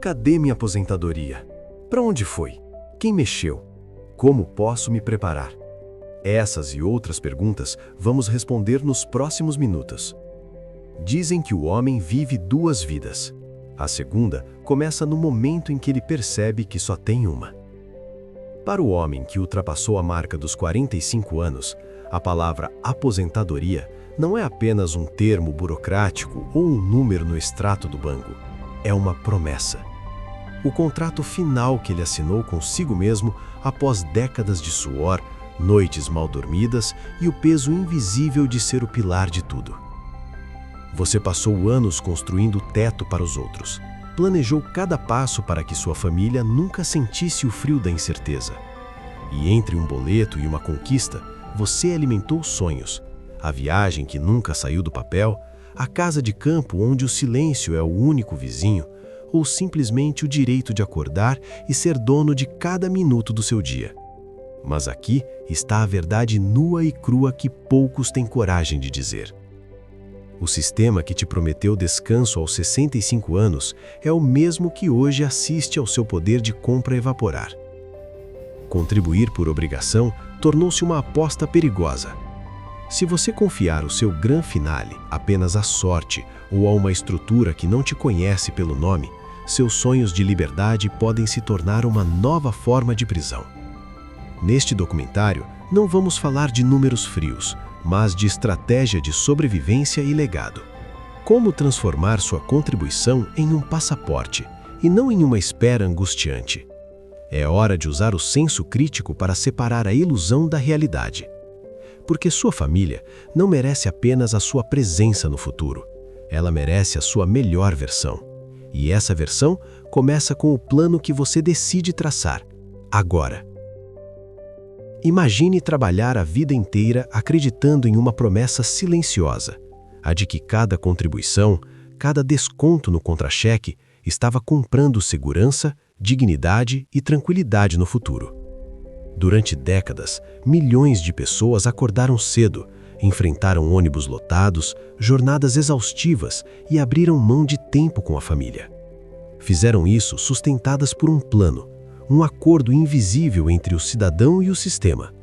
Cadê minha aposentadoria? Para onde foi? Quem mexeu? Como posso me preparar? Essas e outras perguntas vamos responder nos próximos minutos. Dizem que o homem vive duas vidas. A segunda começa no momento em que ele percebe que só tem uma. Para o homem que ultrapassou a marca dos 45 anos, a palavra aposentadoria não é apenas um termo burocrático ou um número no extrato do banco. É uma promessa. O contrato final que ele assinou consigo mesmo após décadas de suor, noites mal dormidas e o peso invisível de ser o pilar de tudo. Você passou anos construindo teto para os outros. Planejou cada passo para que sua família nunca sentisse o frio da incerteza. E entre um boleto e uma conquista, você alimentou sonhos. A viagem que nunca saiu do papel, a casa de campo onde o silêncio é o único vizinho, ou simplesmente o direito de acordar e ser dono de cada minuto do seu dia. Mas aqui está a verdade nua e crua que poucos têm coragem de dizer. O sistema que te prometeu descanso aos 65 anos é o mesmo que hoje assiste ao seu poder de compra evaporar. Contribuir por obrigação tornou-se uma aposta perigosa. Se você confiar o seu gran finale apenas à sorte ou a uma estrutura que não te conhece pelo nome, seus sonhos de liberdade podem se tornar uma nova forma de prisão. Neste documentário, não vamos falar de números frios, mas de estratégia de sobrevivência e legado. Como transformar sua contribuição em um passaporte e não em uma espera angustiante. É hora de usar o senso crítico para separar a ilusão da realidade. Porque sua família não merece apenas a sua presença no futuro. Ela merece a sua melhor versão. E essa versão começa com o plano que você decide traçar, agora. Imagine trabalhar a vida inteira acreditando em uma promessa silenciosa, a de que cada contribuição, cada desconto no contra-cheque estava comprando segurança, dignidade e tranquilidade no futuro. Durante décadas, milhões de pessoas acordaram cedo, enfrentaram ônibus lotados, jornadas exaustivas e abriram mão de tempo com a família. Fizeram isso sustentadas por um plano, um acordo invisível entre o cidadão e o sistema.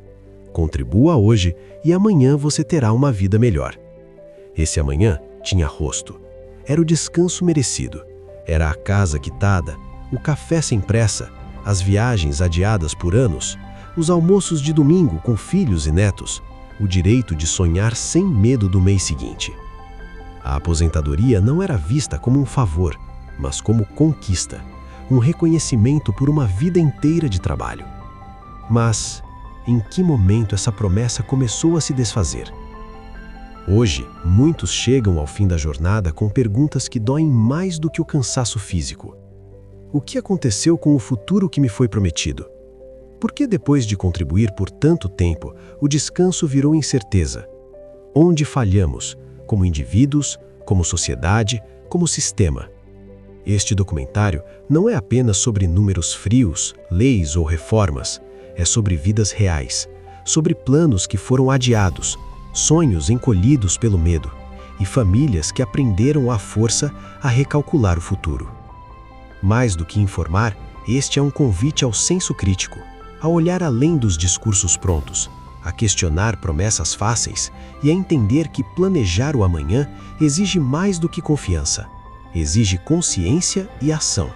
Contribua hoje e amanhã você terá uma vida melhor. Esse amanhã tinha rosto. Era o descanso merecido. Era a casa quitada, o café sem pressa, as viagens adiadas por anos, os almoços de domingo com filhos e netos, o direito de sonhar sem medo do mês seguinte. A aposentadoria não era vista como um favor, mas como conquista, um reconhecimento por uma vida inteira de trabalho. Mas, em que momento essa promessa começou a se desfazer? Hoje, muitos chegam ao fim da jornada com perguntas que doem mais do que o cansaço físico. O que aconteceu com o futuro que me foi prometido? Por que depois de contribuir por tanto tempo, o descanso virou incerteza? Onde falhamos, como indivíduos, como sociedade, como sistema? Este documentário não é apenas sobre números frios, leis ou reformas. É sobre vidas reais, sobre planos que foram adiados, sonhos encolhidos pelo medo e famílias que aprenderam à força a recalcular o futuro. Mais do que informar, este é um convite ao senso crítico, a olhar além dos discursos prontos, a questionar promessas fáceis e a entender que planejar o amanhã exige mais do que confiança, exige consciência e ação.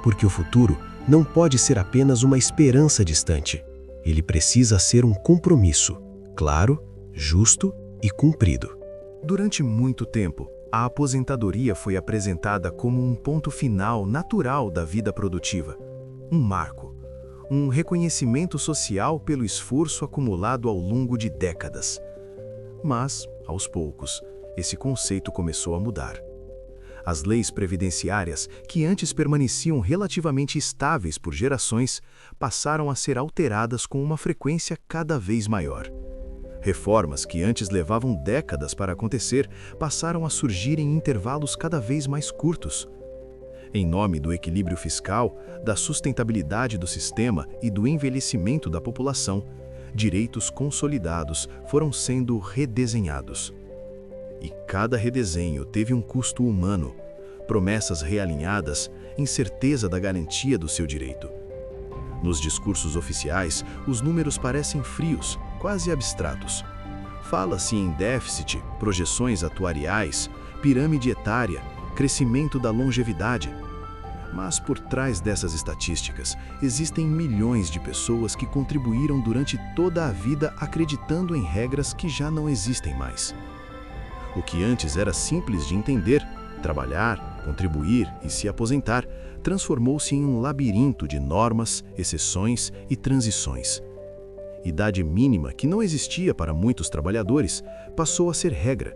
Porque o futuro não pode ser apenas uma esperança distante. Ele precisa ser um compromisso, claro, justo e cumprido. Durante muito tempo, a aposentadoria foi apresentada como um ponto final natural da vida produtiva, um marco, um reconhecimento social pelo esforço acumulado ao longo de décadas. Mas, aos poucos, esse conceito começou a mudar. As leis previdenciárias, que antes permaneciam relativamente estáveis por gerações, passaram a ser alteradas com uma frequência cada vez maior. Reformas que antes levavam décadas para acontecer passaram a surgir em intervalos cada vez mais curtos. Em nome do equilíbrio fiscal, da sustentabilidade do sistema e do envelhecimento da população, direitos consolidados foram sendo redesenhados. E cada redesenho teve um custo humano, promessas realinhadas incerteza da garantia do seu direito. Nos discursos oficiais, os números parecem frios, quase abstratos. Fala-se em déficit, projeções atuariais, pirâmide etária, crescimento da longevidade. Mas por trás dessas estatísticas, existem milhões de pessoas que contribuíram durante toda a vida acreditando em regras que já não existem mais. O que antes era simples de entender, trabalhar, contribuir e se aposentar, transformou-se em um labirinto de normas, exceções e transições. Idade mínima, que não existia para muitos trabalhadores, passou a ser regra.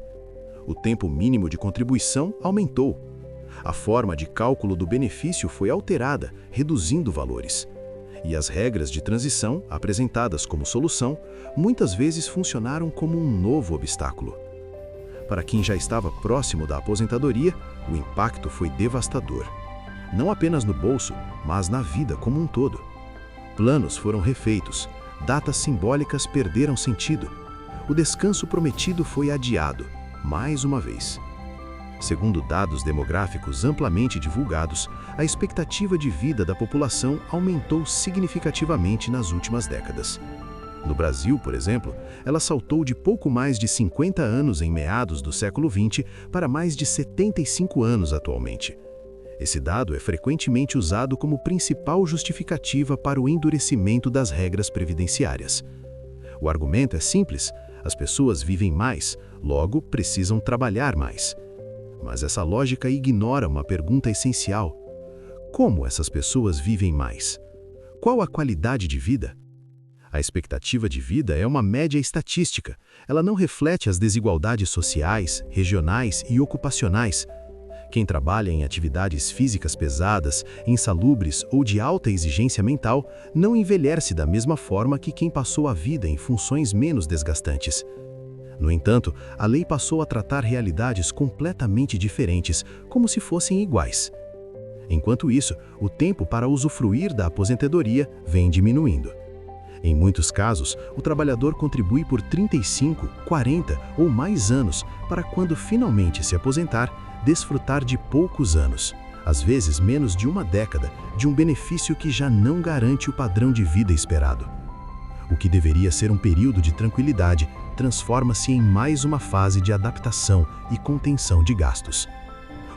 O tempo mínimo de contribuição aumentou. A forma de cálculo do benefício foi alterada, reduzindo valores. E as regras de transição, apresentadas como solução, muitas vezes funcionaram como um novo obstáculo. Para quem já estava próximo da aposentadoria, o impacto foi devastador. Não apenas no bolso, mas na vida como um todo. Planos foram refeitos, datas simbólicas perderam sentido. O descanso prometido foi adiado, mais uma vez. Segundo dados demográficos amplamente divulgados, a expectativa de vida da população aumentou significativamente nas últimas décadas. No Brasil, por exemplo, ela saltou de pouco mais de 50 anos em meados do século XX para mais de 75 anos atualmente. Esse dado é frequentemente usado como principal justificativa para o endurecimento das regras previdenciárias. O argumento é simples: as pessoas vivem mais, logo precisam trabalhar mais. Mas essa lógica ignora uma pergunta essencial: como essas pessoas vivem mais? Qual a qualidade de vida? A expectativa de vida é uma média estatística. Ela não reflete as desigualdades sociais, regionais e ocupacionais. Quem trabalha em atividades físicas pesadas, insalubres ou de alta exigência mental não envelhece da mesma forma que quem passou a vida em funções menos desgastantes. No entanto, a lei passou a tratar realidades completamente diferentes, como se fossem iguais. Enquanto isso, o tempo para usufruir da aposentadoria vem diminuindo. Em muitos casos, o trabalhador contribui por 35, 40 ou mais anos para, quando finalmente se aposentar, desfrutar de poucos anos, às vezes menos de uma década, de um benefício que já não garante o padrão de vida esperado. O que deveria ser um período de tranquilidade transforma-se em mais uma fase de adaptação e contenção de gastos.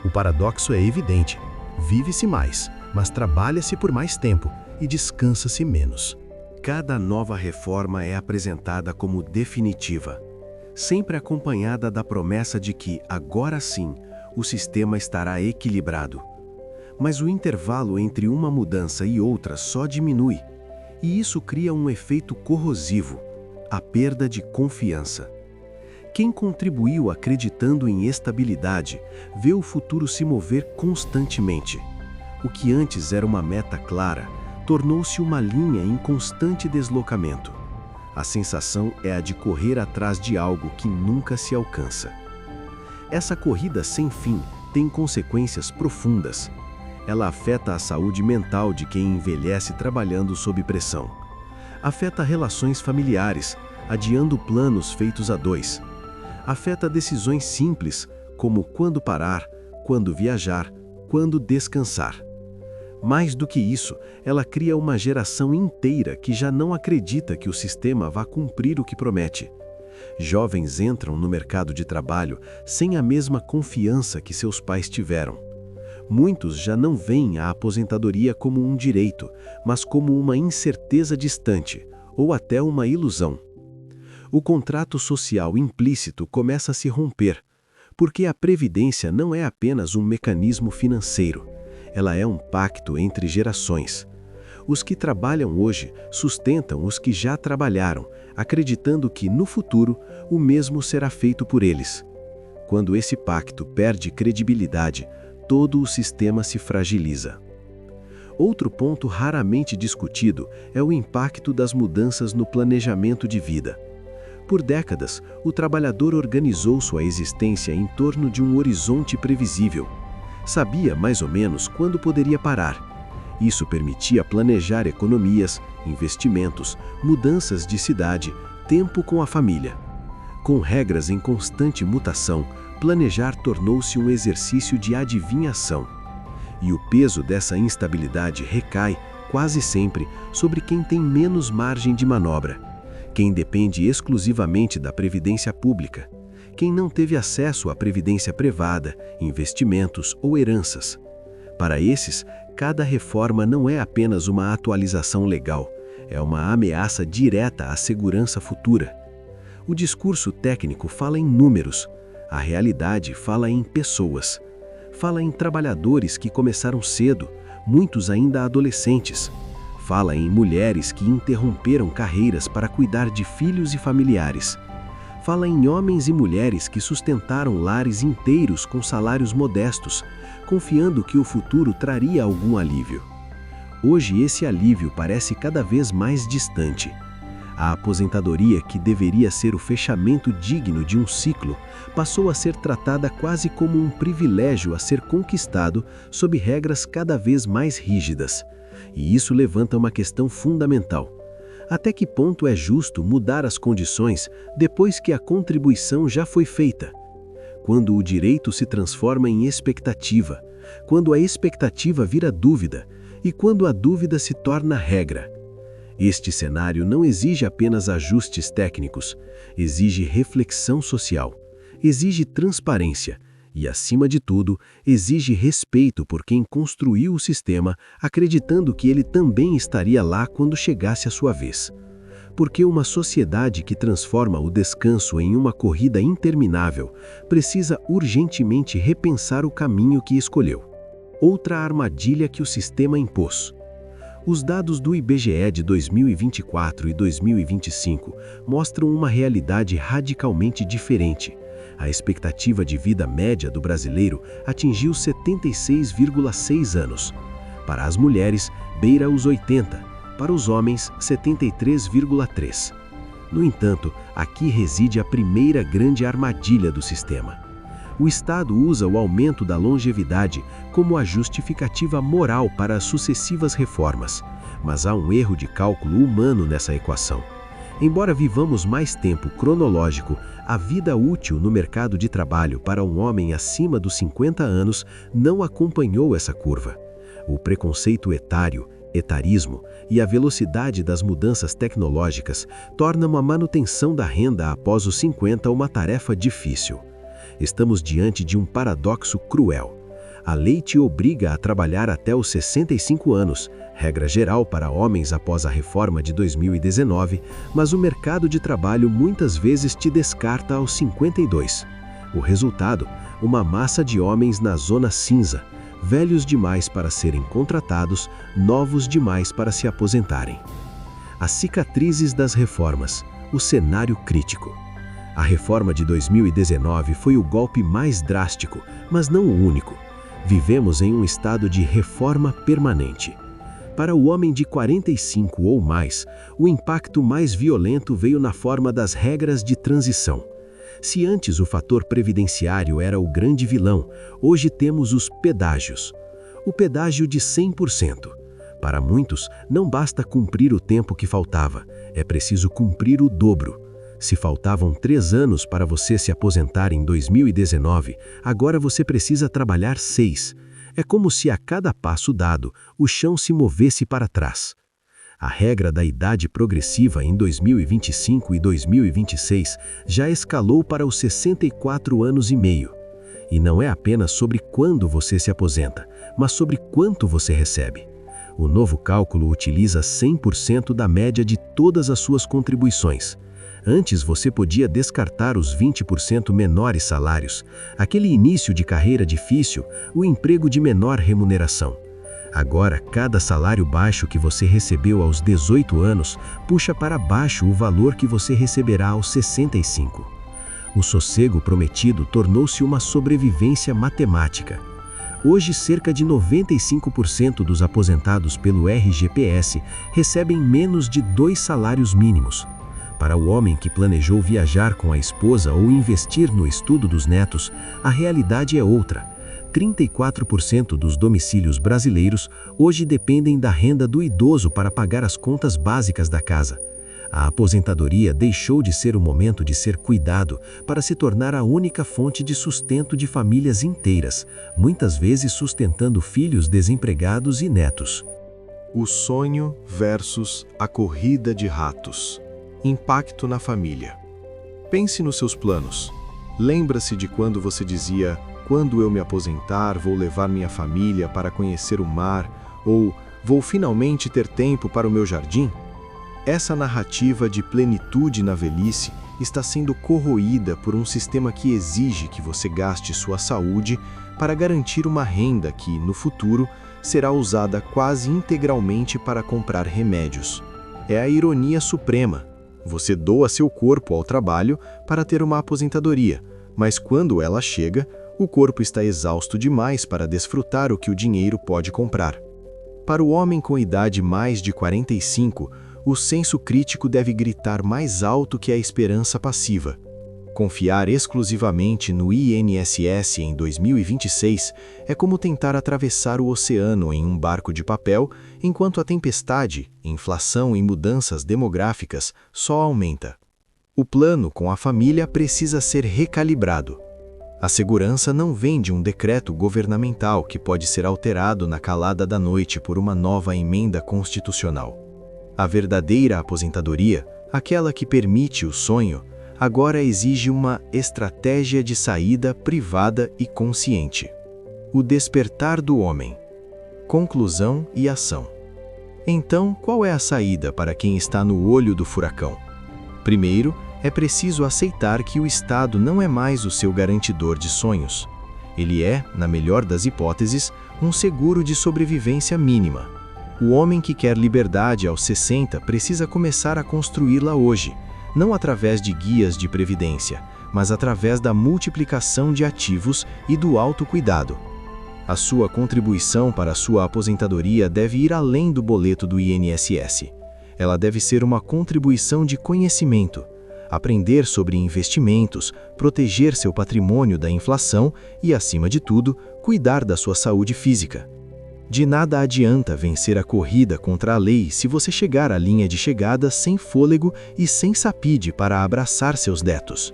O paradoxo é evidente: vive-se mais, mas trabalha-se por mais tempo e descansa-se menos. Cada nova reforma é apresentada como definitiva, sempre acompanhada da promessa de que, agora sim, o sistema estará equilibrado. Mas o intervalo entre uma mudança e outra só diminui, e isso cria um efeito corrosivo: a perda de confiança. Quem contribuiu acreditando em estabilidade vê o futuro se mover constantemente. O que antes era uma meta clara tornou-se uma linha em constante deslocamento. A sensação é a de correr atrás de algo que nunca se alcança. Essa corrida sem fim tem consequências profundas. Ela afeta a saúde mental de quem envelhece trabalhando sob pressão. Afeta relações familiares, adiando planos feitos a dois. Afeta decisões simples, como quando parar, quando viajar, quando descansar. Mais do que isso, ela cria uma geração inteira que já não acredita que o sistema vá cumprir o que promete. Jovens entram no mercado de trabalho sem a mesma confiança que seus pais tiveram. Muitos já não veem a aposentadoria como um direito, mas como uma incerteza distante, ou até uma ilusão. O contrato social implícito começa a se romper, porque a previdência não é apenas um mecanismo financeiro. Ela é um pacto entre gerações. Os que trabalham hoje sustentam os que já trabalharam, acreditando que, no futuro, o mesmo será feito por eles. Quando esse pacto perde credibilidade, todo o sistema se fragiliza. Outro ponto raramente discutido é o impacto das mudanças no planejamento de vida. Por décadas, o trabalhador organizou sua existência em torno de um horizonte previsível. Sabia mais ou menos quando poderia parar. Isso permitia planejar economias, investimentos, mudanças de cidade, tempo com a família. Com regras em constante mutação, planejar tornou-se um exercício de adivinhação. E o peso dessa instabilidade recai, quase sempre, sobre quem tem menos margem de manobra, quem depende exclusivamente da previdência pública, quem não teve acesso à previdência privada, investimentos ou heranças. Para esses, cada reforma não é apenas uma atualização legal, é uma ameaça direta à segurança futura. O discurso técnico fala em números, a realidade fala em pessoas. Fala em trabalhadores que começaram cedo, muitos ainda adolescentes. Fala em mulheres que interromperam carreiras para cuidar de filhos e familiares. Fala em homens e mulheres que sustentaram lares inteiros com salários modestos, confiando que o futuro traria algum alívio. Hoje esse alívio parece cada vez mais distante. A aposentadoria, que deveria ser o fechamento digno de um ciclo, passou a ser tratada quase como um privilégio a ser conquistado sob regras cada vez mais rígidas. E isso levanta uma questão fundamental. Até que ponto é justo mudar as condições depois que a contribuição já foi feita? Quando o direito se transforma em expectativa, quando a expectativa vira dúvida e quando a dúvida se torna regra. Este cenário não exige apenas ajustes técnicos, exige reflexão social, exige transparência e, acima de tudo, exige respeito por quem construiu o sistema, acreditando que ele também estaria lá quando chegasse a sua vez. Porque uma sociedade que transforma o descanso em uma corrida interminável precisa urgentemente repensar o caminho que escolheu. Outra armadilha que o sistema impôs. Os dados do IBGE de 2024 e 2025 mostram uma realidade radicalmente diferente. A expectativa de vida média do brasileiro atingiu 76,6 anos. Para as mulheres, beira os 80, para os homens, 73,3. No entanto, aqui reside a primeira grande armadilha do sistema. O Estado usa o aumento da longevidade como a justificativa moral para as sucessivas reformas, mas há um erro de cálculo humano nessa equação. Embora vivamos mais tempo cronológico, a vida útil no mercado de trabalho para um homem acima dos 50 anos não acompanhou essa curva. O preconceito etário, etarismo e a velocidade das mudanças tecnológicas tornam a manutenção da renda após os 50 uma tarefa difícil. Estamos diante de um paradoxo cruel. A lei te obriga a trabalhar até os 65 anos, regra geral para homens após a reforma de 2019, mas o mercado de trabalho muitas vezes te descarta aos 52. O resultado, uma massa de homens na zona cinza, velhos demais para serem contratados, novos demais para se aposentarem. As cicatrizes das reformas, o cenário crítico. A reforma de 2019 foi o golpe mais drástico, mas não o único. Vivemos em um estado de reforma permanente. Para o homem de 45 ou mais, o impacto mais violento veio na forma das regras de transição. Se antes o fator previdenciário era o grande vilão, hoje temos os pedágios. O pedágio de 100%. Para muitos, não basta cumprir o tempo que faltava, é preciso cumprir o dobro. Se faltavam 3 anos para você se aposentar em 2019, agora você precisa trabalhar 6. É como se a cada passo dado, o chão se movesse para trás. A regra da idade progressiva em 2025 e 2026 já escalou para os 64 anos e meio. E não é apenas sobre quando você se aposenta, mas sobre quanto você recebe. O novo cálculo utiliza 100% da média de todas as suas contribuições. Antes você podia descartar os 20% menores salários, aquele início de carreira difícil, o emprego de menor remuneração. Agora, cada salário baixo que você recebeu aos 18 anos puxa para baixo o valor que você receberá aos 65. O sossego prometido tornou-se uma sobrevivência matemática. Hoje, cerca de 95% dos aposentados pelo RGPS recebem menos de 2 salários mínimos. Para o homem que planejou viajar com a esposa ou investir no estudo dos netos, a realidade é outra. 34% dos domicílios brasileiros hoje dependem da renda do idoso para pagar as contas básicas da casa. A aposentadoria deixou de ser o momento de ser cuidado para se tornar a única fonte de sustento de famílias inteiras, muitas vezes sustentando filhos desempregados e netos. O sonho versus a corrida de ratos. Impacto na família. Pense nos seus planos. Lembra-se de quando você dizia: quando eu me aposentar, vou levar minha família para conhecer o mar, ou vou finalmente ter tempo para o meu jardim? Essa narrativa de plenitude na velhice está sendo corroída por um sistema que exige que você gaste sua saúde para garantir uma renda que, no futuro, será usada quase integralmente para comprar remédios. É a ironia suprema. Você doa seu corpo ao trabalho para ter uma aposentadoria, mas quando ela chega, o corpo está exausto demais para desfrutar o que o dinheiro pode comprar. Para o homem com idade mais de 45, o senso crítico deve gritar mais alto que a esperança passiva. Confiar exclusivamente no INSS em 2026 é como tentar atravessar o oceano em um barco de papel, enquanto a tempestade, inflação e mudanças demográficas só aumenta. O plano com a família precisa ser recalibrado. A segurança não vem de um decreto governamental que pode ser alterado na calada da noite por uma nova emenda constitucional. A verdadeira aposentadoria, aquela que permite o sonho, agora exige uma estratégia de saída privada e consciente. O despertar do homem. Conclusão e ação. Então, qual é a saída para quem está no olho do furacão? Primeiro, é preciso aceitar que o Estado não é mais o seu garantidor de sonhos. Ele é, na melhor das hipóteses, um seguro de sobrevivência mínima. O homem que quer liberdade aos 60 precisa começar a construí-la hoje, não através de guias de previdência, mas através da multiplicação de ativos e do autocuidado. A sua contribuição para a sua aposentadoria deve ir além do boleto do INSS. Ela deve ser uma contribuição de conhecimento, aprender sobre investimentos, proteger seu patrimônio da inflação e, acima de tudo, cuidar da sua saúde física. De nada adianta vencer a corrida contra a lei se você chegar à linha de chegada sem fôlego e sem sapide para abraçar seus netos.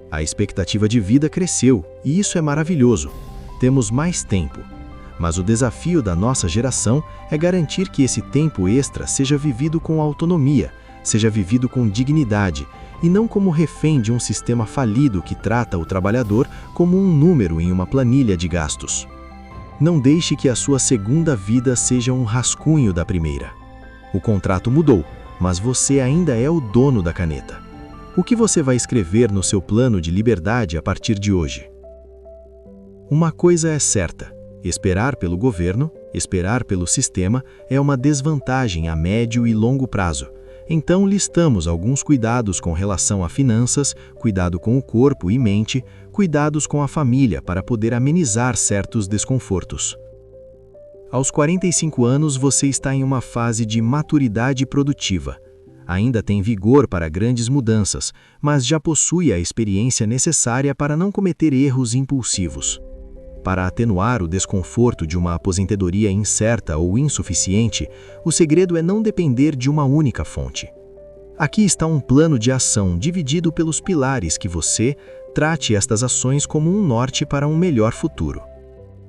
A expectativa de vida cresceu, e isso é maravilhoso. Temos mais tempo. Mas o desafio da nossa geração é garantir que esse tempo extra seja vivido com autonomia, seja vivido com dignidade, e não como refém de um sistema falido que trata o trabalhador como um número em uma planilha de gastos. Não deixe que a sua segunda vida seja um rascunho da primeira. O contrato mudou, mas você ainda é o dono da caneta. O que você vai escrever no seu plano de liberdade a partir de hoje? Uma coisa é certa: esperar pelo governo, esperar pelo sistema é uma desvantagem a médio e longo prazo. Então listamos alguns cuidados com relação a finanças, cuidado com o corpo e mente, cuidados com a família para poder amenizar certos desconfortos. Aos 45 anos você está em uma fase de maturidade produtiva. Ainda tem vigor para grandes mudanças, mas já possui a experiência necessária para não cometer erros impulsivos. Para atenuar o desconforto de uma aposentadoria incerta ou insuficiente, o segredo é não depender de uma única fonte. Aqui está um plano de ação dividido pelos pilares que você trate estas ações como um norte para um melhor futuro.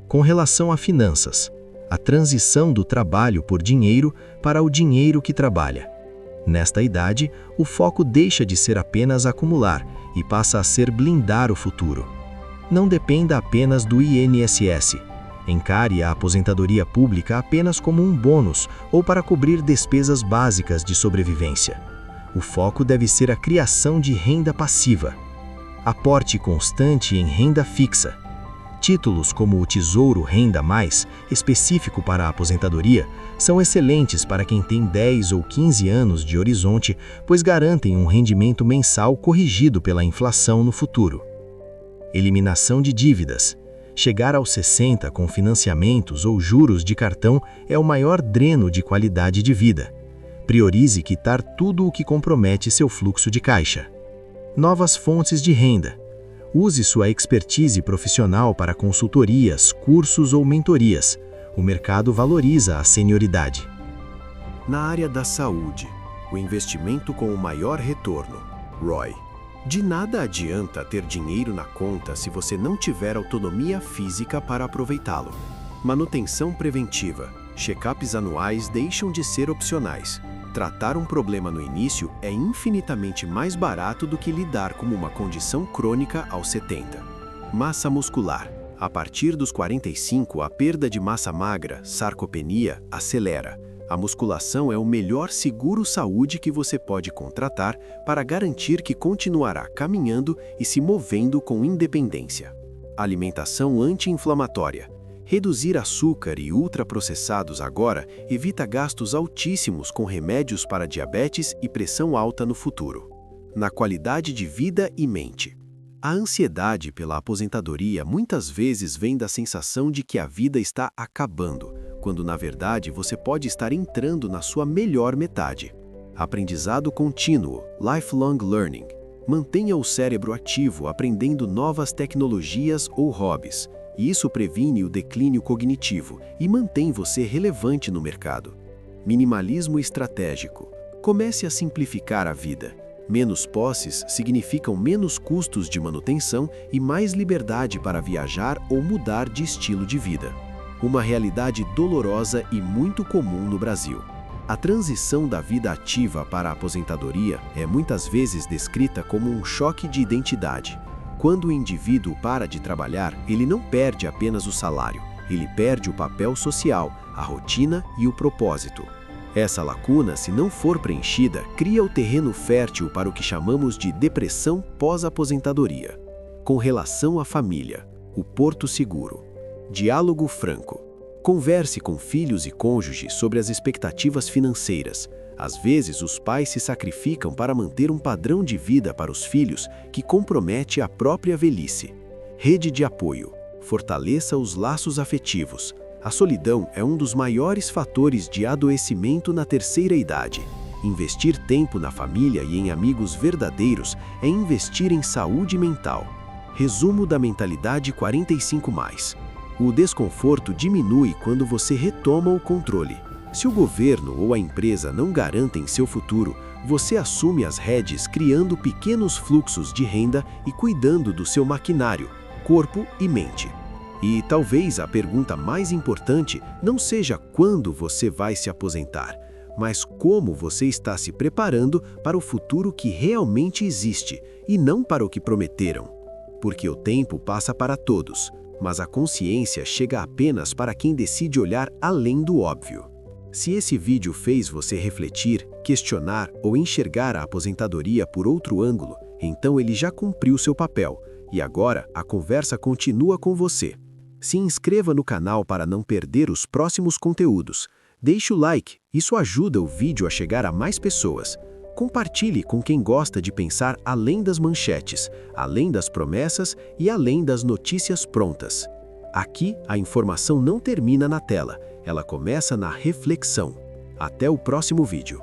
Com relação a finanças, a transição do trabalho por dinheiro para o dinheiro que trabalha. Nesta idade, o foco deixa de ser apenas acumular e passa a ser blindar o futuro. Não dependa apenas do INSS. Encare a aposentadoria pública apenas como um bônus ou para cobrir despesas básicas de sobrevivência. O foco deve ser a criação de renda passiva. Aporte constante em renda fixa. Títulos como o Tesouro Renda Mais, específico para a aposentadoria, são excelentes para quem tem 10 ou 15 anos de horizonte, pois garantem um rendimento mensal corrigido pela inflação no futuro. Eliminação de dívidas. Chegar aos 60 com financiamentos ou juros de cartão é o maior dreno de qualidade de vida. Priorize quitar tudo o que compromete seu fluxo de caixa. Novas fontes de renda. Use sua expertise profissional para consultorias, cursos ou mentorias. O mercado valoriza a senioridade. Na área da saúde, o investimento com o maior retorno. ROI. De nada adianta ter dinheiro na conta se você não tiver autonomia física para aproveitá-lo. Manutenção preventiva. Check-ups anuais deixam de ser opcionais. Tratar um problema no início é infinitamente mais barato do que lidar com uma condição crônica aos 70. Massa muscular. A partir dos 45, a perda de massa magra, sarcopenia, acelera. A musculação é o melhor seguro-saúde que você pode contratar para garantir que continuará caminhando e se movendo com independência. Alimentação anti-inflamatória. Reduzir açúcar e ultraprocessados agora evita gastos altíssimos com remédios para diabetes e pressão alta no futuro. Na qualidade de vida e mente. A ansiedade pela aposentadoria muitas vezes vem da sensação de que a vida está acabando, quando na verdade você pode estar entrando na sua melhor metade. Aprendizado contínuo, lifelong learning. Mantenha o cérebro ativo aprendendo novas tecnologias ou hobbies. Isso previne o declínio cognitivo e mantém você relevante no mercado. Minimalismo estratégico. Comece a simplificar a vida. Menos posses significam menos custos de manutenção e mais liberdade para viajar ou mudar de estilo de vida. Uma realidade dolorosa e muito comum no Brasil. A transição da vida ativa para a aposentadoria é muitas vezes descrita como um choque de identidade. Quando o indivíduo para de trabalhar, ele não perde apenas o salário, ele perde o papel social, a rotina e o propósito. Essa lacuna, se não for preenchida, cria o terreno fértil para o que chamamos de depressão pós-aposentadoria. Com relação à família, o porto seguro. Diálogo franco. Converse com filhos e cônjuges sobre as expectativas financeiras. Às vezes, os pais se sacrificam para manter um padrão de vida para os filhos que compromete a própria velhice. Rede de apoio. Fortaleça os laços afetivos. A solidão é um dos maiores fatores de adoecimento na terceira idade. Investir tempo na família e em amigos verdadeiros é investir em saúde mental. Resumo da mentalidade 45+. O desconforto diminui quando você retoma o controle. Se o governo ou a empresa não garantem seu futuro, você assume as rédeas criando pequenos fluxos de renda e cuidando do seu maquinário, corpo e mente. E talvez a pergunta mais importante não seja quando você vai se aposentar, mas como você está se preparando para o futuro que realmente existe e não para o que prometeram. Porque o tempo passa para todos, mas a consciência chega apenas para quem decide olhar além do óbvio. Se esse vídeo fez você refletir, questionar ou enxergar a aposentadoria por outro ângulo, então ele já cumpriu seu papel e agora a conversa continua com você. Se inscreva no canal para não perder os próximos conteúdos. Deixe o like, isso ajuda o vídeo a chegar a mais pessoas. Compartilhe com quem gosta de pensar além das manchetes, além das promessas e além das notícias prontas. Aqui, a informação não termina na tela, ela começa na reflexão. Até o próximo vídeo.